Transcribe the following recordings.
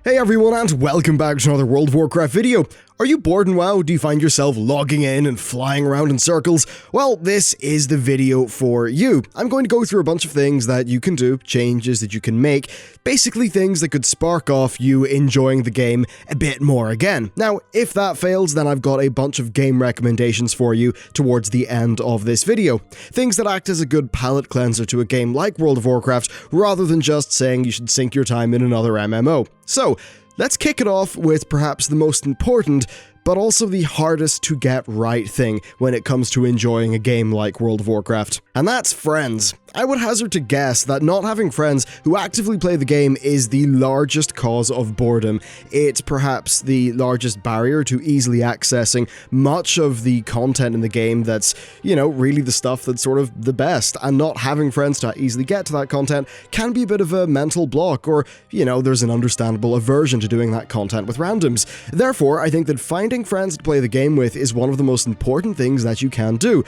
Hey everyone, and welcome back to another World of Warcraft video. Are you bored in WoW? Do you find yourself logging in and flying around in circles? Well, this is the video for you. I'm going to go through a bunch of things that you can do, changes that you can make, basically things that could spark off you enjoying the game a bit more again. Now, if that fails, then I've got a bunch of game recommendations for you towards the end of this video. Things that act as a good palate cleanser to a game like World of Warcraft, rather than just saying you should sink your time in another MMO. So, let's kick it off with perhaps the most important, but also the hardest to get right thing when it comes to enjoying a game like World of Warcraft. And that's friends. I would hazard to guess that not having friends who actively play the game is the largest cause of boredom. It's perhaps the largest barrier to easily accessing much of the content in the game that's, really the stuff that's sort of the best. And not having friends to easily get to that content can be a bit of a mental block, or, there's an understandable aversion to doing that content with randoms. Therefore, I think that finding friends to play the game with is one of the most important things that you can do.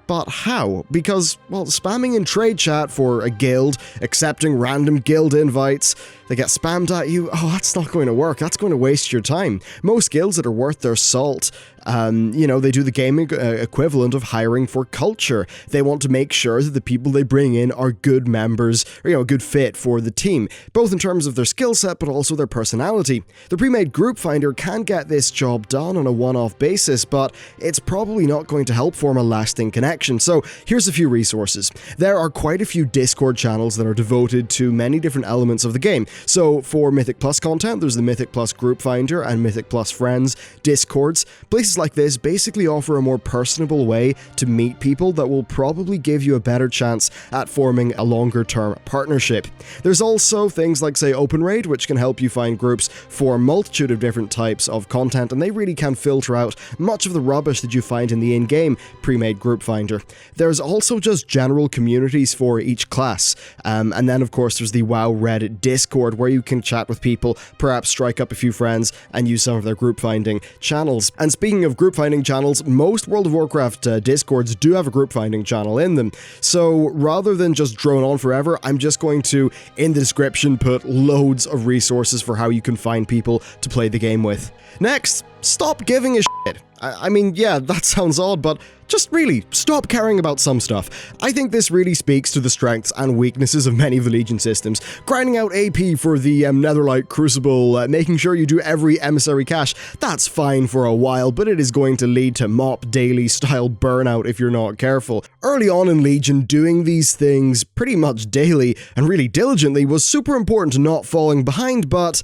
But how? Because, well, spamming in trade chat for a guild, accepting random guild invites, they get spammed at you, that's not going to work, that's going to waste your time. Most guilds that are worth their salt, they do the gaming equivalent of hiring for culture. They want to make sure that the people they bring in are good members, or, a good fit for the team, both in terms of their skill set, but also their personality. The pre-made group finder can get this job done on a one-off basis, but it's probably not going to help form a lasting connection. So here's a few resources. There are quite a few Discord channels that are devoted to many different elements of the game. So for Mythic Plus content, there's the Mythic Plus Group Finder and Mythic Plus Friends Discords. Places like this basically offer a more personable way to meet people that will probably give you a better chance at forming a longer-term partnership. There's also things like, say, OpenRaid, which can help you find groups for a multitude of different types of content, and they really can filter out much of the rubbish that you find in the in-game pre-made group finder. There's also just general communities for each class, and then of course there's the WoW Reddit Discord, where you can chat with people, perhaps strike up a few friends, and use some of their group finding channels. And speaking of group finding channels, most World of Warcraft Discords do have a group finding channel in them. So rather than just drone on forever, I'm just going to, in the description, put loads of resources for how you can find people to play the game with. Next, stop giving a shit. I mean, yeah, that sounds odd, but just really, stop caring about some stuff. I think this really speaks to the strengths and weaknesses of many of the Legion systems. Grinding out AP for the Netherlight Crucible, making sure you do every emissary cache, that's fine for a while, but it is going to lead to mop daily style burnout if you're not careful. Early on in Legion, doing these things pretty much daily and really diligently was super important to not falling behind, but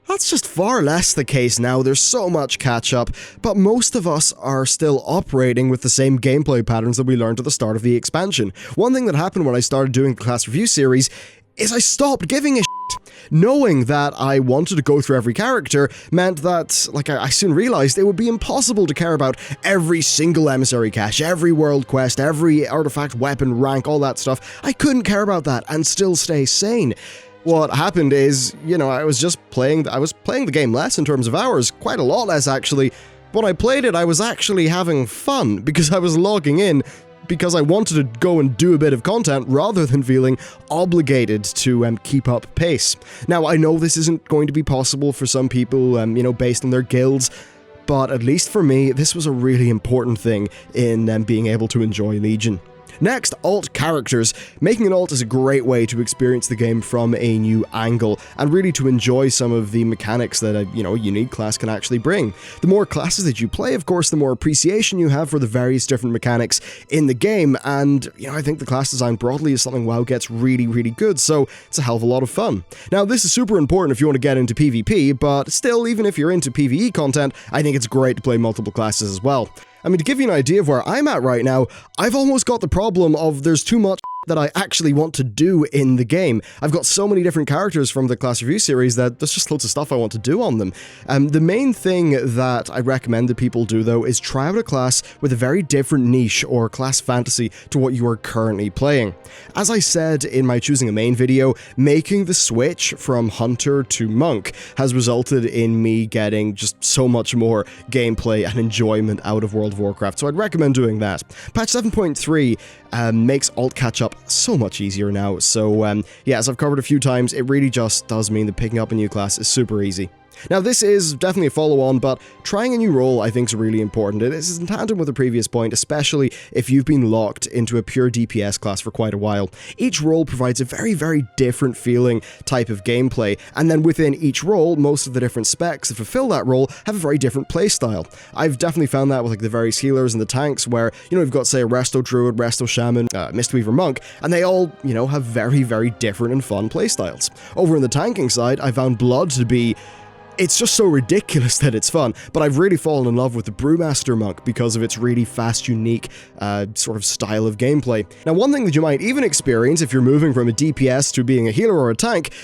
that's just far less the case now. There's so much catch-up, but most of us are still operating with the same gameplay patterns that we learned at the start of the expansion. One thing that happened when I started doing the class review series is I stopped giving a shit. Knowing that I wanted to go through every character meant that, I soon realized it would be impossible to care about every single emissary cache, every world quest, every artifact, weapon, rank, all that stuff. I couldn't care about that and still stay sane. What happened is, I was playing the game less in terms of hours, quite a lot less actually. When I played it, I was actually having fun because I was logging in because I wanted to go and do a bit of content rather than feeling obligated to keep up pace. Now, I know this isn't going to be possible for some people, based on their guilds, but at least for me, this was a really important thing in being able to enjoy Legion. Next, alt characters. Making an alt is a great way to experience the game from a new angle, and really to enjoy some of the mechanics that a unique class can actually bring. The more classes that you play, of course, the more appreciation you have for the various different mechanics in the game, and I think the class design broadly is something WoW gets really, really good, so it's a hell of a lot of fun. Now, this is super important if you want to get into PvP, but still, even if you're into PvE content, I think it's great to play multiple classes as well. I mean, to give you an idea of where I'm at right now, I've almost got the problem of there's too much that I actually want to do in the game. I've got so many different characters from the class review series that there's just loads of stuff I want to do on them. The main thing that I recommend that people do, though, is try out a class with a very different niche or class fantasy to what you are currently playing. As I said in my choosing a main video, making the switch from Hunter to Monk has resulted in me getting just so much more gameplay and enjoyment out of World of Warcraft, so I'd recommend doing that. Patch 7.3 makes alt catch-up so much easier now. So yeah, as I've covered a few times, it really just does mean that picking up a new class is super easy. Now, this is definitely a follow-on, but trying a new role I think is really important. This is in tandem with the previous point, especially if you've been locked into a pure DPS class for quite a while. Each role provides a very, very different feeling type of gameplay, and then within each role, most of the different specs that fulfill that role have a very different playstyle. I've definitely found that with like the various healers and the tanks where, you know, we've got, say, a Resto Druid, Resto Shaman, Mistweaver Monk, and they all, you know, have very, very different and fun playstyles. Over in the tanking side, I found Blood to be... It's just so ridiculous that it's fun, but I've really fallen in love with the Brewmaster Monk because of its really fast, unique sort of style of gameplay. Now, one thing that you might even experience if you're moving from a DPS to being a healer or a tank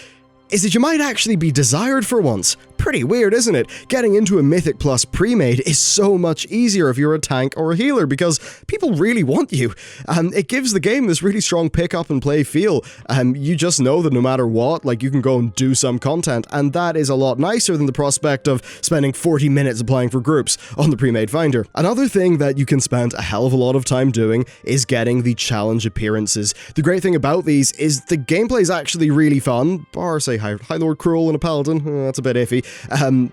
is that you might actually be desired for once. Pretty weird, isn't it? Getting into a Mythic Plus pre-made is so much easier if you're a tank or a healer because people really want you. It gives the game this really strong pick up and play feel. You just know that no matter what, like, you can go and do some content, and that is a lot nicer than the prospect of spending 40 minutes applying for groups on the pre-made finder. Another thing that you can spend a hell of a lot of time doing is getting the challenge appearances. The great thing about these is the gameplay is actually really fun, bar, say, High Lord Cruel and a Paladin, that's a bit iffy.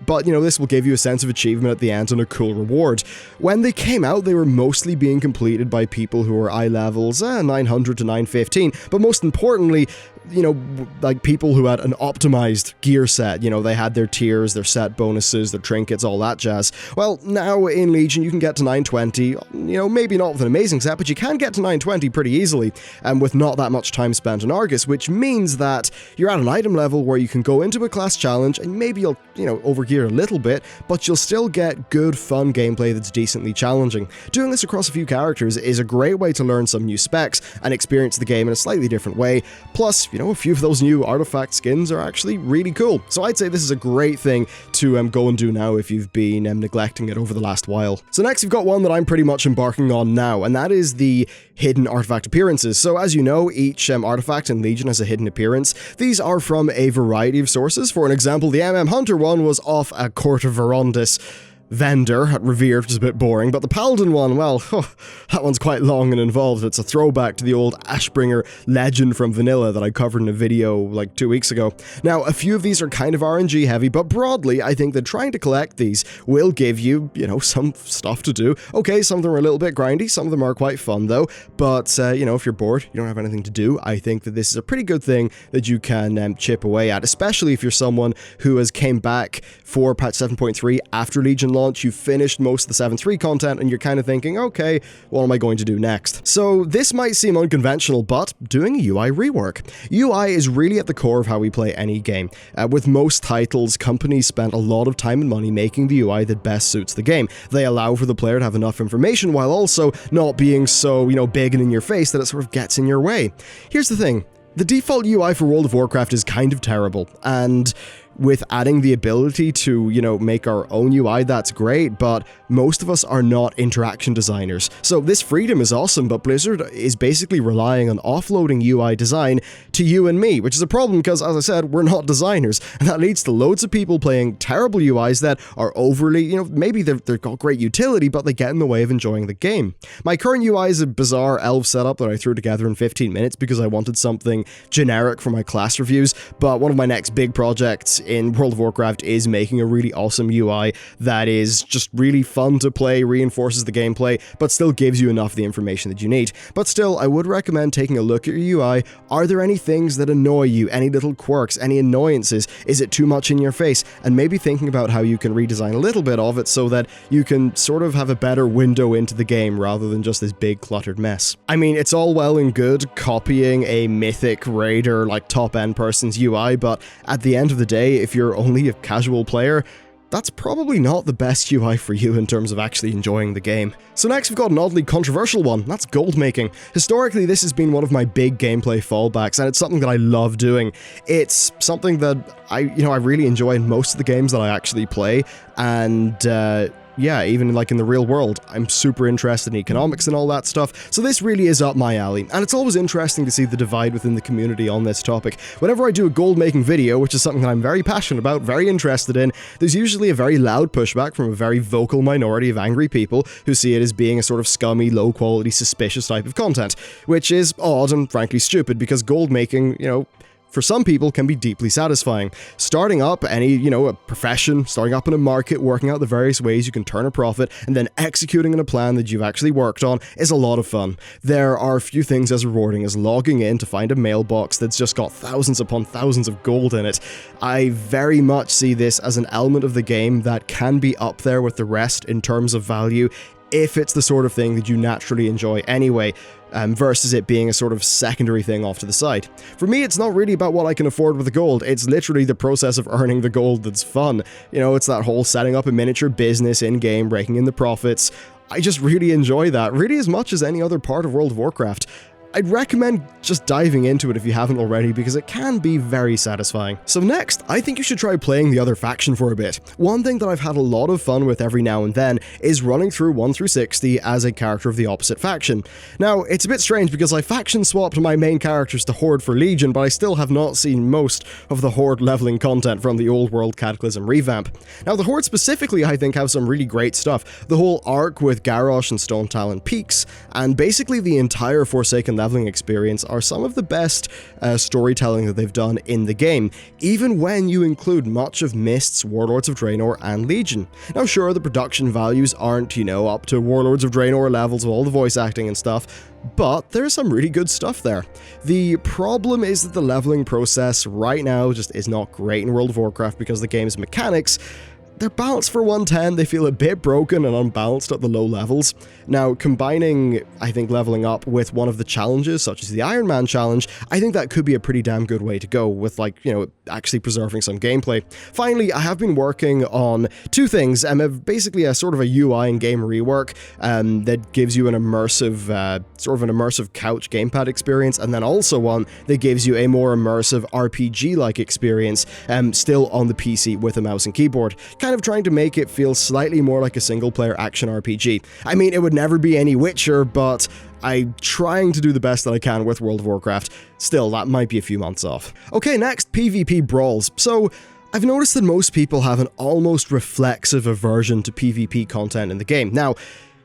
But, you know, this will give you a sense of achievement at the end and a cool reward. When they came out, they were mostly being completed by people who were eye levels 900 to 915, but most importantly, you know, like people who had an optimized gear set. You know, they had their tiers, their set bonuses, their trinkets, all that jazz. Well, now in Legion you can get to 920, you know, maybe not with an amazing set, but you can get to 920 pretty easily, and with not that much time spent on Argus, which means that you're at an item level where you can go into a class challenge and maybe you'll, you know, overgear a little bit, but you'll still get good, fun gameplay that's decently challenging. Doing this across a few characters is a great way to learn some new specs and experience the game in a slightly different way. Plus, you know, a few of those new artifact skins are actually really cool. So I'd say this is a great thing to go and do now if you've been neglecting it over the last while. So next we've got one that I'm pretty much embarking on now, and that is the hidden artifact appearances. So as you know, each artifact in Legion has a hidden appearance. These are from a variety of sources. For an example, the Hunter one was off a Court of Verondis vendor at Revere, which is a bit boring, but the Paladin one, well, that one's quite long and involved. It's a throwback to the old Ashbringer legend from Vanilla that I covered in a video like 2 weeks ago. Now, a few of these are kind of RNG heavy, but broadly, I think that trying to collect these will give you, you know, some stuff to do. Okay, some of them are a little bit grindy, some of them are quite fun though, but, you know, if you're bored, you don't have anything to do, I think that this is a pretty good thing that you can chip away at, especially if you're someone who has came back for patch 7.3 after Legion launch. You've finished most of the 7.3 content and you're kind of thinking, okay, what am I going to do next? So this might seem unconventional, but doing a UI rework. UI is really at the core of how we play any game. With most titles, companies spend a lot of time and money making the UI that best suits the game. They allow for the player to have enough information while also not being so, you know, big and in your face that it sort of gets in your way. Here's the thing. The default UI for World of Warcraft is kind of terrible, and with adding the ability to, you know, make our own UI, that's great, but most of us are not interaction designers. So this freedom is awesome, but Blizzard is basically relying on offloading UI design to you and me, which is a problem because, as I said, we're not designers, and that leads to loads of people playing terrible UIs that are overly, you know, maybe they've got great utility, but they get in the way of enjoying the game. My current UI is a bizarre elf setup that I threw together in 15 minutes because I wanted something generic for my class reviews, but one of my next big projects in World of Warcraft is making a really awesome UI that is just really fun to play, reinforces the gameplay, but still gives you enough of the information that you need. But still, I would recommend taking a look at your UI. Are there any things that annoy you? Any little quirks? Any annoyances? Is it too much in your face? And maybe thinking about how you can redesign a little bit of it so that you can sort of have a better window into the game rather than just this big cluttered mess. I mean, it's all well and good copying a mythic raider like top-end person's UI, but at the end of the day, if you're only a casual player, that's probably not the best UI for you in terms of actually enjoying the game. So next we've got an oddly controversial one, that's gold making. Historically, this has been one of my big gameplay fallbacks, and it's something that I love doing. It's something that I really enjoy in most of the games that I actually play, and yeah, even like in the real world, I'm super interested in economics and all that stuff, so this really is up my alley, and it's always interesting to see the divide within the community on this topic. Whenever I do a gold making video, which is something that I'm very passionate about, very interested in, there's usually a very loud pushback from a very vocal minority of angry people who see it as being a sort of scummy, low quality, suspicious type of content, which is odd and frankly stupid, because gold making, for some people can be deeply satisfying. Starting up any, a profession, starting up in a market, working out the various ways you can turn a profit, and then executing on a plan that you've actually worked on is a lot of fun. There are few things as rewarding as logging in to find a mailbox that's just got thousands upon thousands of gold in it. I very much see this as an element of the game that can be up there with the rest in terms of value, if it's the sort of thing that you naturally enjoy anyway, versus it being a sort of secondary thing off to the side. For me, it's not really about what I can afford with the gold, it's literally the process of earning the gold that's fun. It's that whole setting up a miniature business in-game, raking in the profits. I just really enjoy that, really as much as any other part of World of Warcraft. I'd recommend just diving into it if you haven't already, because it can be very satisfying. So next, I think you should try playing the other faction for a bit. One thing that I've had a lot of fun with every now and then is running through 1 through 60 as a character of the opposite faction. Now, it's a bit strange because I faction swapped my main characters to Horde for Legion, but I still have not seen most of the Horde leveling content from the Old World Cataclysm revamp. Now, the Horde specifically, I think, have some really great stuff. The whole arc with Garrosh and Stone Talon Peaks, and basically the entire Forsaken leveling experience are some of the best storytelling that they've done in the game, even when you include much of Mist's, Warlords of Draenor, and Legion. Now sure, the production values aren't, up to Warlords of Draenor levels with all the voice acting and stuff, but there's some really good stuff there. The problem is that the leveling process right now just is not great in World of Warcraft because the game's mechanics, they're balanced for 110, they feel a bit broken and unbalanced at the low levels. Now, combining, I think, leveling up with one of the challenges, such as the Iron Man challenge, I think that could be a pretty damn good way to go with, actually preserving some gameplay. Finally, I have been working on 2 things, basically a sort of a UI and game rework that gives you an immersive, couch gamepad experience, and then also one that gives you a more immersive RPG-like experience, still on the PC with a mouse and keyboard. Kind of trying to make it feel slightly more like a single-player action RPG. I mean, it would never be any Witcher, but I'm trying to do the best that I can with World of Warcraft. Still, that might be a few months off. Okay, next, PvP brawls. So, I've noticed that most people have an almost reflexive aversion to PvP content in the game. Now,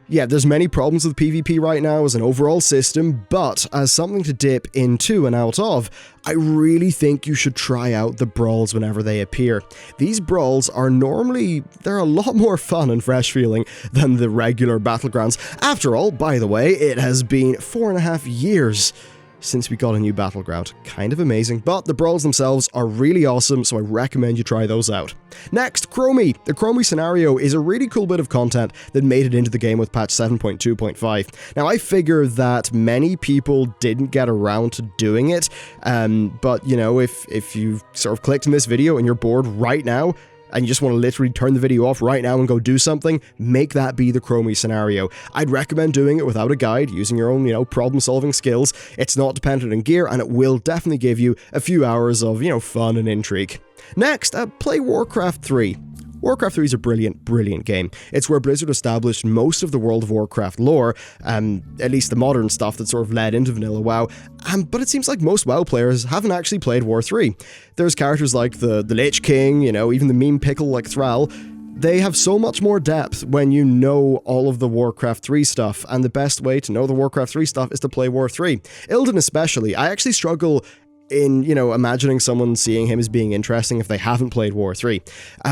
yeah, there's many problems with PvP right now as an overall system, but as something to dip into and out of, I really think you should try out the brawls whenever they appear. These brawls are they're a lot more fun and fresh feeling than the regular battlegrounds. After all, by the way, it has been 4.5 years since we got a new battleground. Kind of amazing, but the brawls themselves are really awesome, so I recommend you try those out. Next, Chromie. The Chromie scenario is a really cool bit of content that made it into the game with patch 7.2.5. Now, I figure that many people didn't get around to doing it, but, if you sort of clicked in this video and you're bored right now, and you just want to literally turn the video off right now and go do something, make that be the Chromie scenario. I'd recommend doing it without a guide, using your own, problem-solving skills. It's not dependent on gear, and it will definitely give you a few hours of, fun and intrigue. Next, play Warcraft 3. Warcraft 3 is a brilliant, brilliant game. It's where Blizzard established most of the World of Warcraft lore, at least the modern stuff that sort of led into vanilla WoW, but it seems like most WoW players haven't actually played War 3. There's characters like the Lich King, even the meme pickle like Thrall. They have so much more depth when you know all of the Warcraft 3 stuff, and the best way to know the Warcraft 3 stuff is to play War 3. Illidan especially, I actually struggle in, imagining someone seeing him as being interesting if they haven't played War 3.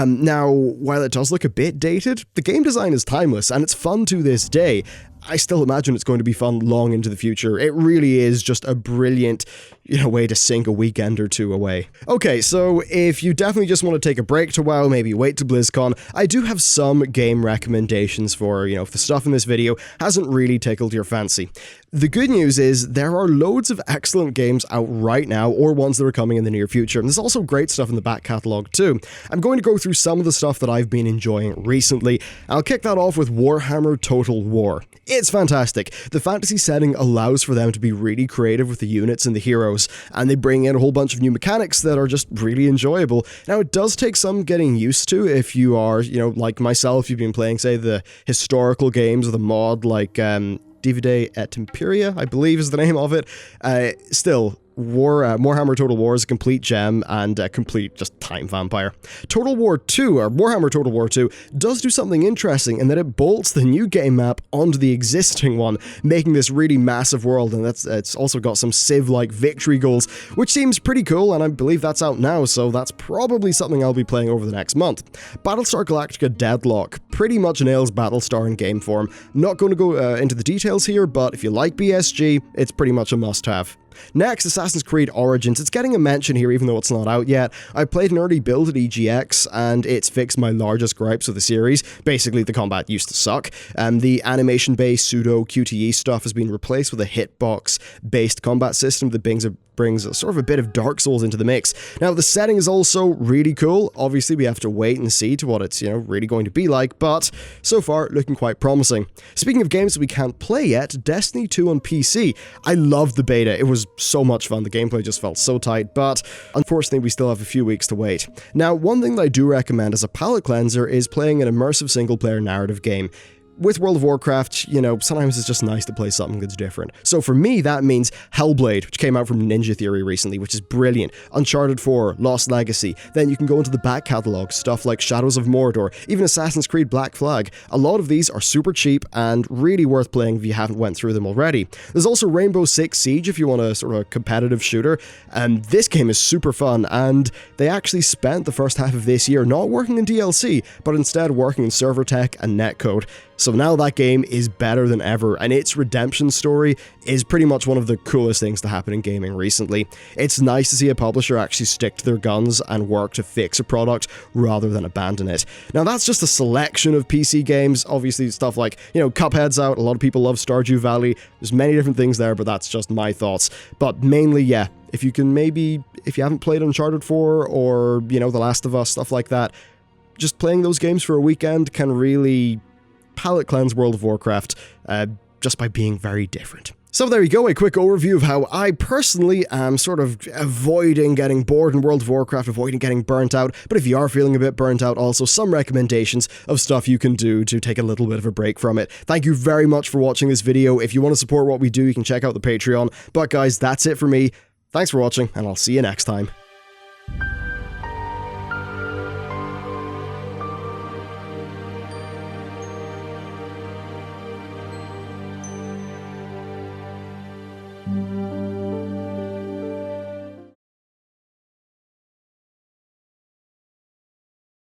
Now, while it does look a bit dated, the game design is timeless, and it's fun to this day. I still imagine it's going to be fun long into the future. It really is just a brilliant, way to sink a weekend or two away. Okay, so if you definitely just want to take a break to WoW, maybe wait to BlizzCon, I do have some game recommendations for, if the stuff in this video hasn't really tickled your fancy. The good news is there are loads of excellent games out right now, or ones that are coming in the near future, and there's also great stuff in the back catalogue too. I'm going to go through some of the stuff that I've been enjoying recently. I'll kick that off with Warhammer Total War. It's fantastic. The fantasy setting allows for them to be really creative with the units and the heroes, and they bring in a whole bunch of new mechanics that are just really enjoyable. Now, it does take some getting used to if you are, like myself, you've been playing, say, the historical games with a mod like Divide et Imperia, I believe is the name of it. Still, Warhammer Total War is a complete gem and a complete just time vampire. Total War 2, or Warhammer Total War 2, does do something interesting in that it bolts the new game map onto the existing one, making this really massive world, and it's also got some Civ-like victory goals, which seems pretty cool, and I believe that's out now, so that's probably something I'll be playing over the next month. Battlestar Galactica Deadlock pretty much nails Battlestar in game form. Not going to go into the details here, but if you like BSG, it's pretty much a must-have. Next, Assassin's Creed Origins. It's getting a mention here even though it's not out yet. I played an early build at EGX and it's fixed my largest gripes of the series. Basically, the combat used to suck. The animation-based pseudo QTE stuff has been replaced with a hitbox-based combat system that brings sort of a bit of Dark Souls into the mix. Now, the setting is also really cool. Obviously, we have to wait and see to what it's, really going to be like, but so far, looking quite promising. Speaking of games that we can't play yet, Destiny 2 on PC. I loved the beta. It was so much fun. The gameplay just felt so tight, but unfortunately, we still have a few weeks to wait. Now, one thing that I do recommend as a palate cleanser is playing an immersive single-player narrative game. With World of Warcraft, sometimes it's just nice to play something that's different. So for me, that means Hellblade, which came out from Ninja Theory recently, which is brilliant. Uncharted 4, Lost Legacy. Then you can go into the back catalogue, stuff like Shadows of Mordor, even Assassin's Creed Black Flag. A lot of these are super cheap and really worth playing if you haven't went through them already. There's also Rainbow Six Siege if you want a sort of competitive shooter. And this game is super fun, and they actually spent the first half of this year not working in DLC, but instead working in server tech and netcode. So now that game is better than ever, and its redemption story is pretty much one of the coolest things to happen in gaming recently. It's nice to see a publisher actually stick to their guns and work to fix a product rather than abandon it. Now that's just a selection of PC games. Obviously stuff like, Cuphead's out, a lot of people love Stardew Valley, there's many different things there, but that's just my thoughts. But mainly, yeah, if you haven't played Uncharted 4 or, The Last of Us, stuff like that, just playing those games for a weekend can really palate cleanse World of Warcraft just by being very different. So there you go, a quick overview of how I personally am sort of avoiding getting bored in World of Warcraft, avoiding getting burnt out, but if you are feeling a bit burnt out, also some recommendations of stuff you can do to take a little bit of a break from it. Thank you very much for watching this video. If you want to support what we do, you can check out the Patreon. But guys, that's it for me. Thanks for watching, and I'll see you next time.